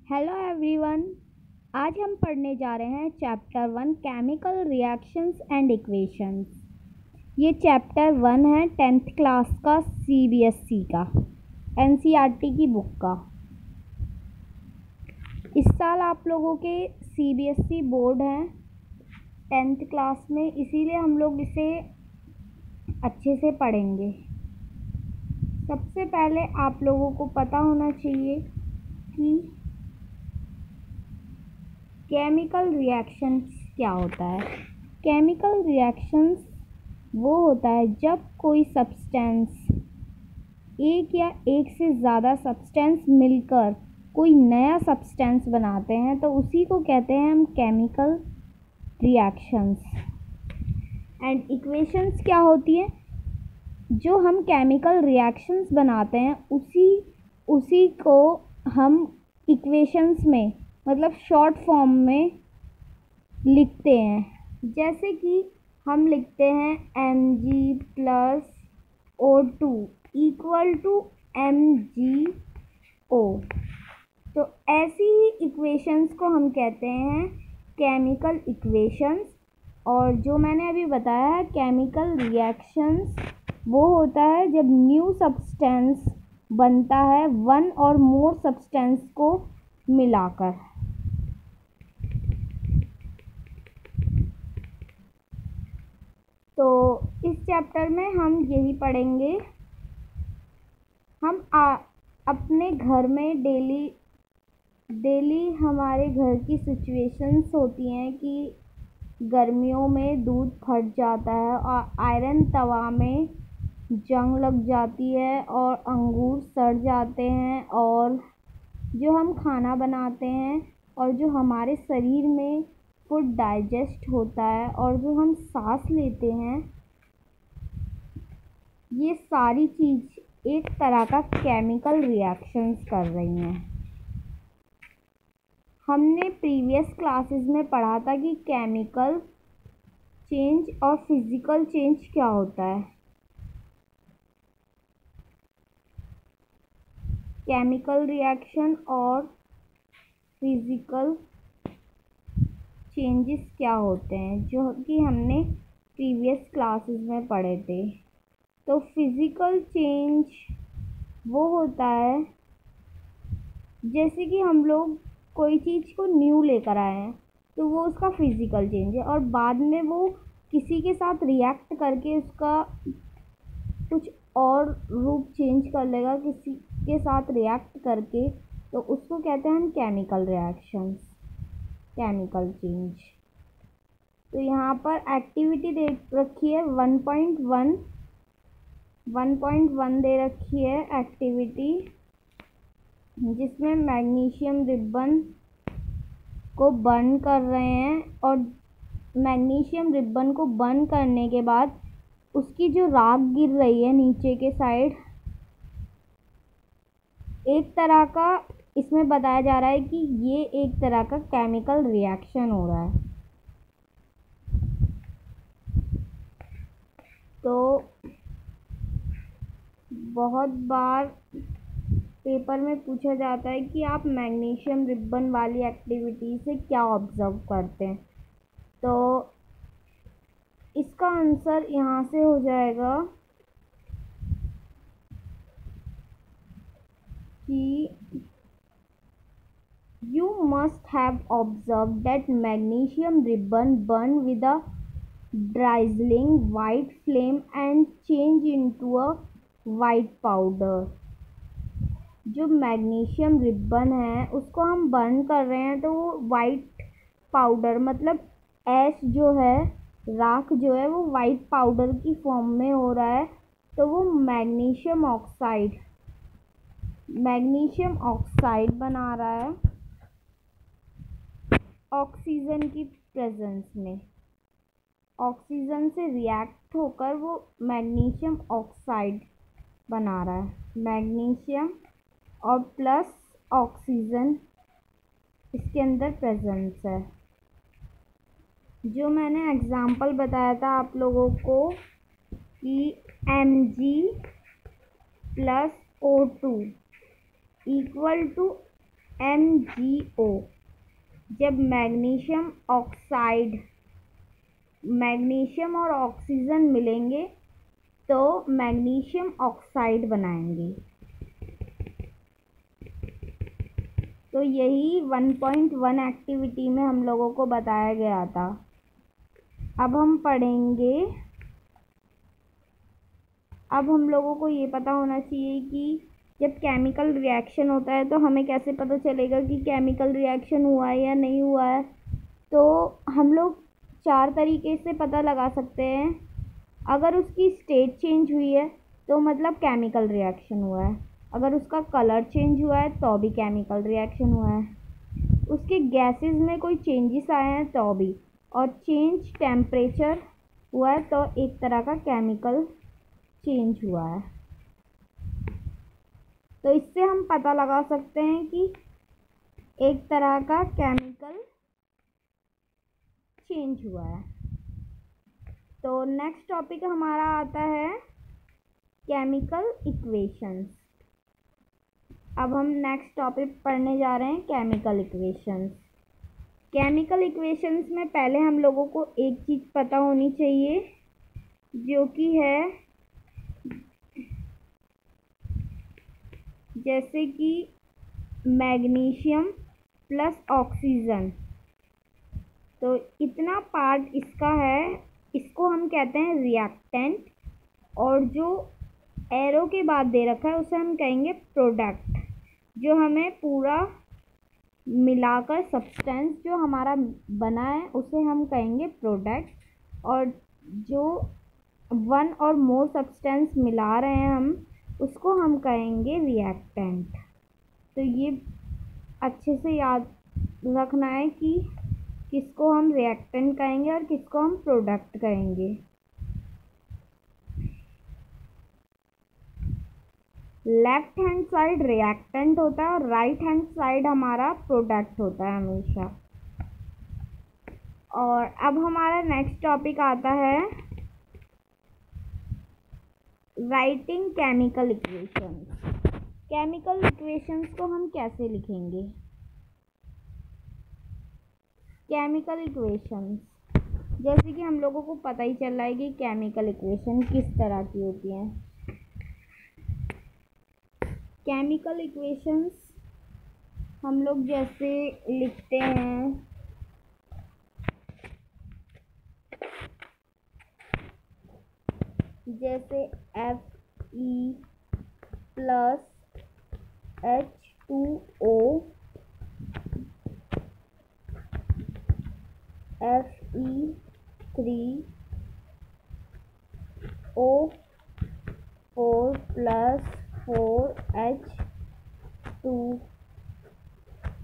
Hello everyone. आज हम पढ़ने जा रहे हैं chapter 1 chemical reactions and equations. ये चैप्टर 1 है 10th क्लास का सीबीएसई का एनसीईआरटी की बुक का। इस साल आप लोगों के सीबीएसई बोर्ड हैं 10th क्लास में, इसीलिए हम लोग इसे अच्छे से पढ़ेंगे। सबसे पहले आप लोगों को पता होना चाहिए कि केमिकल रिएक्शंस क्या होता है। केमिकल रिएक्शंस वो होता है जब कोई सब्सटेंस, एक या एक से ज़्यादा सब्सटेंस मिलकर कोई नया सब्सटेंस बनाते हैं, तो उसी को कहते हैं हम केमिकल रिएक्शंस। एंड इक्वेशंस क्या होती है? जो हम केमिकल रिएक्शंस बनाते हैं उसी को हम इक्वेशंस में, मतलब शॉर्ट फॉर्म में लिखते हैं। जैसे कि हम लिखते हैं Mg+O2 इक्वल टू MgO। तो ऐसी ही इक्वेशंस को हम कहते हैं केमिकल इक्वेशंस। और जो मैंने अभी बताया है केमिकल रिएक्शंस, वो होता है जब न्यू सब्सटेंस बनता है वन और मोर सब्सटेंस को मिलाकर। तो इस चैप्टर में हम यही पढ़ेंगे। हम अपने घर में डेली हमारे घर की सिचुएशंस होती हैं कि गर्मियों में दूध फट जाता है और आयरन तवा में जंग लग जाती है और अंगूर सड़ जाते हैं, और जो हम खाना बनाते हैं और जो हमारे शरीर में फूड डाइजेस्ट होता है और जो हम सांस लेते हैं, ये सारी चीज़ एक तरह का केमिकल रिएक्शंस कर रही हैं। हमने प्रीवियस क्लासेस में पढ़ा था कि केमिकल चेंज और फिज़िकल चेंज क्या होता है। केमिकल रिएक्शन और फिज़िकल चेंजेस क्या होते हैं, जो कि हमने प्रीवियस क्लासेस में पढ़े थे। तो फिज़िकल चेंज वो होता है जैसे कि हम लोग कोई चीज़ को न्यू लेकर आए हैं, तो वो उसका फिज़िकल चेंज है, और बाद में वो किसी के साथ रिएक्ट करके उसका कुछ और रूप चेंज कर लेगा किसी के साथ रिएक्ट करके, तो उसको कहते हैं हम केमिकल रिएक्शंस, केमिकल चेंज। तो यहाँ पर एक्टिविटी दे रखी है 1.1 दे रखी है एक्टिविटी, जिसमें मैग्नीशियम रिबन को बर्न कर रहे हैं, और मैग्नीशियम रिबन को बर्न करने के बाद उसकी जो राख गिर रही है नीचे के साइड, एक तरह का इसमें बताया जा रहा है कि ये एक तरह का केमिकल रिएक्शन हो रहा है। तो बहुत बार पेपर में पूछा जाता है कि आप मैग्नीशियम रिबन वाली एक्टिविटी से क्या ऑब्जर्व करते हैं। तो इसका आंसर यहाँ से हो जाएगा कि you must have observed that magnesium ribbon burn with a dazzling white flame and change into a white powder। जो मैग्नीशियम रिबन है उसको हम बर्न कर रहे हैं, तो वो वाइट पाउडर, मतलब ऐश जो है, राख जो है, वो वाइट पाउडर की फॉर्म में हो रहा है। तो वो मैग्नीशियम ऑक्साइड बना रहा है ऑक्सीजन की प्रेजेंस में। ऑक्सीजन से रिएक्ट होकर वो मैग्नीशियम ऑक्साइड बना रहा है। मैग्नीशियम और प्लस ऑक्सीजन इसके अंदर प्रेजेंस है। जो मैंने एग्जांपल बताया था आप लोगों को कि Mg+O2 इक्वल टू MgO। जब मैग्नीशियम और ऑक्सीजन मिलेंगे तो मैग्नीशियम ऑक्साइड बनाएंगे। तो यही 1.1 एक्टिविटी में हम लोगों को बताया गया था। अब हम लोगों को ये पता होना चाहिए कि जब केमिकल रिएक्शन होता है तो हमें कैसे पता चलेगा कि केमिकल रिएक्शन हुआ है या नहीं हुआ है। तो हम लोग 4 तरीके से पता लगा सकते हैं। अगर उसकी स्टेट चेंज हुई है तो मतलब केमिकल रिएक्शन हुआ है, अगर उसका कलर चेंज हुआ है तो भी केमिकल रिएक्शन हुआ है, उसके गैसेस में कोई चेंजेस आए हैं तो भी, और चेंज टेम्परेचर हुआ है तो एक तरह का केमिकल चेंज हुआ है। तो इससे हम पता लगा सकते हैं कि एक तरह का केमिकल चेंज हुआ है। तो नेक्स्ट टॉपिक हमारा आता है केमिकल इक्वेशंस। अब हम नेक्स्ट टॉपिक पढ़ने जा रहे हैं केमिकल इक्वेशंस। केमिकल इक्वेशंस में पहले हम लोगों को एक चीज़ पता होनी चाहिए, जो कि है जैसे कि मैग्नीशियम प्लस ऑक्सीजन, तो इतना पार्ट इसका है, इसको हम कहते हैं रिएक्टेंट, और जो एरो के बाद दे रखा है उसे हम कहेंगे प्रोडक्ट। जो हमें पूरा मिलाकर सब्सटेंस जो हमारा बना है उसे हम कहेंगे प्रोडक्ट, और जो 1 और मोर सब्सटेंस मिला रहे हैं हम उसको हम कहेंगे रिएक्टेंट। तो ये अच्छे से याद रखना है कि किसको हम रिएक्टेंट कहेंगे और किसको हम प्रोडक्ट कहेंगे। लेफ्ट हैंड साइड रिएक्टेंट होता है और राइट हैंड साइड हमारा प्रोडक्ट होता है हमेशा। और अब हमारा नेक्स्ट टॉपिक आता है writing chemical equations. Chemical equations को हम कैसे लिखेंगे? केमिकल इक्वेशंस, जैसे कि हम लोगों को पता ही चल रहा है कि केमिकल इक्वेशन किस तरह की होती हैं। केमिकल इक्वेशंस हम लोग जैसे लिखते हैं, जैसे Fe plus H2O, Fe3O4 plus 4H2।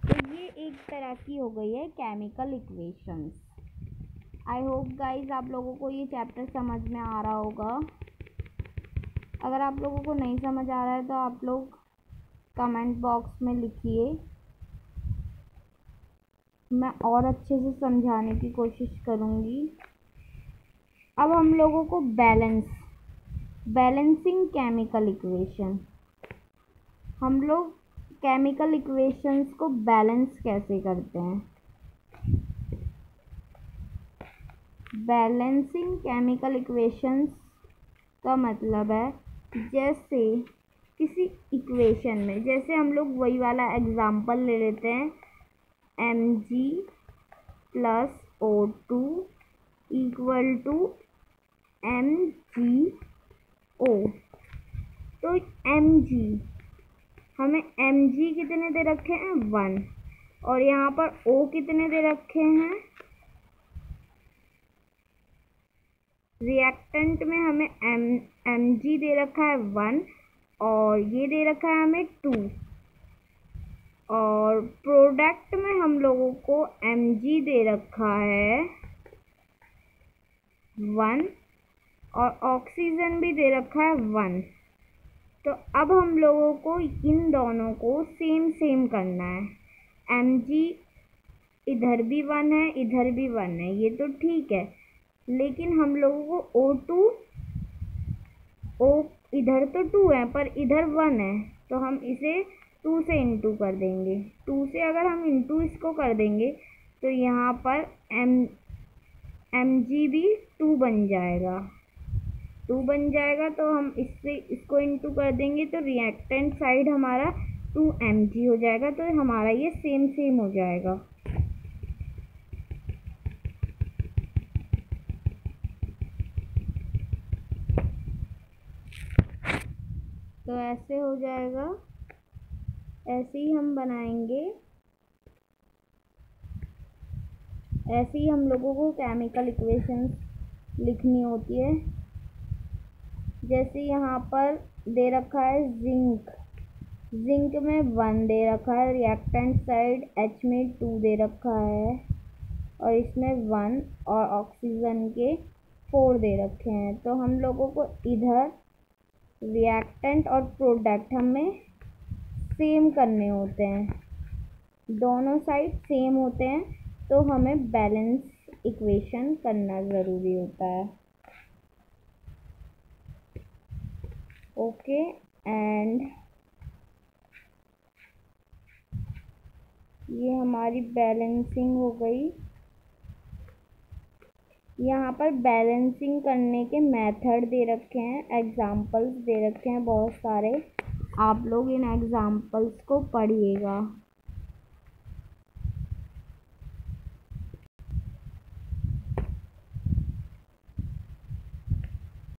तो ये एक तरह की हो गई है chemical equations. I hope guys आप लोगों को ये चैप्टर समझ में आ रहा होगा। अगर आप लोगों को नहीं समझ आ रहा है तो आप लोग कमेंट बॉक्स में लिखिए, मैं और अच्छे से समझाने की कोशिश करूँगी। अब हम लोगों को बैलेंसिंग केमिकल इक्वेशन, हम लोग केमिकल इक्वेशंस को बैलेंस कैसे करते हैं। बैलेंसिंग केमिकल इक्वेशंस का मतलब है जैसे किसी इक्वेशन में, जैसे हम लोग वही वाला एग्जांपल ले लेते हैं Mg plus O2 equal to MgO। तो हमें Mg कितने दे रखे हैं 1, और यहाँ पर O कितने दे रखे हैं, रिएक्टेंट में हमें Mg दे रखा है 1 और ये दे रखा है हमें 2, और प्रोडक्ट में हम लोगों को Mg दे रखा है 1 और ऑक्सीजन भी दे रखा है 1। तो अब हम लोगों को इन दोनों को सेम करना है। Mg इधर भी 1 है, इधर भी 1 है, ये तो ठीक है, लेकिन हम लोगों को O इधर तो 2 है पर इधर 1 है, तो हम इसे 2 से इंटू कर देंगे। 2 से अगर हम इंटू इसको कर देंगे तो यहाँ पर mg भी 2 बन जाएगा। 2 बन जाएगा तो हम इससे इसको इंटू कर देंगे तो रिएक्टेंट साइड हमारा 2mg हो जाएगा। तो हमारा ये सेम सेम हो जाएगा। तो ऐसे हो जाएगा। ऐसे ही हम बनाएंगे। ऐसे ही हम लोगों को केमिकल इक्वेशंस लिखनी होती है। जैसे यहाँ पर दे रखा है जिंक। जिंक में 1 दे रखा है, रिएक्टेंट साइड H में 2 दे रखा है और इसमें 1 और ऑक्सीजन के 4 दे रखे हैं। तो हम लोगों को इधर रिएक्टेंट और प्रोडक्ट हमें सेम करने होते हैं, दोनों साइड सेम होते हैं। तो हमें बैलेंस इक्वेशन करना ज़रूरी होता है। ओके, एंड ये हमारी बैलेंसिंग हो गई। यहाँ पर बैलेंसिंग करने के मेथड दे रखे हैं, एग्जाम्पल्स दे रखे हैं बहुत सारे। आप लोग इन एग्जाम्पल्स को पढ़िएगा।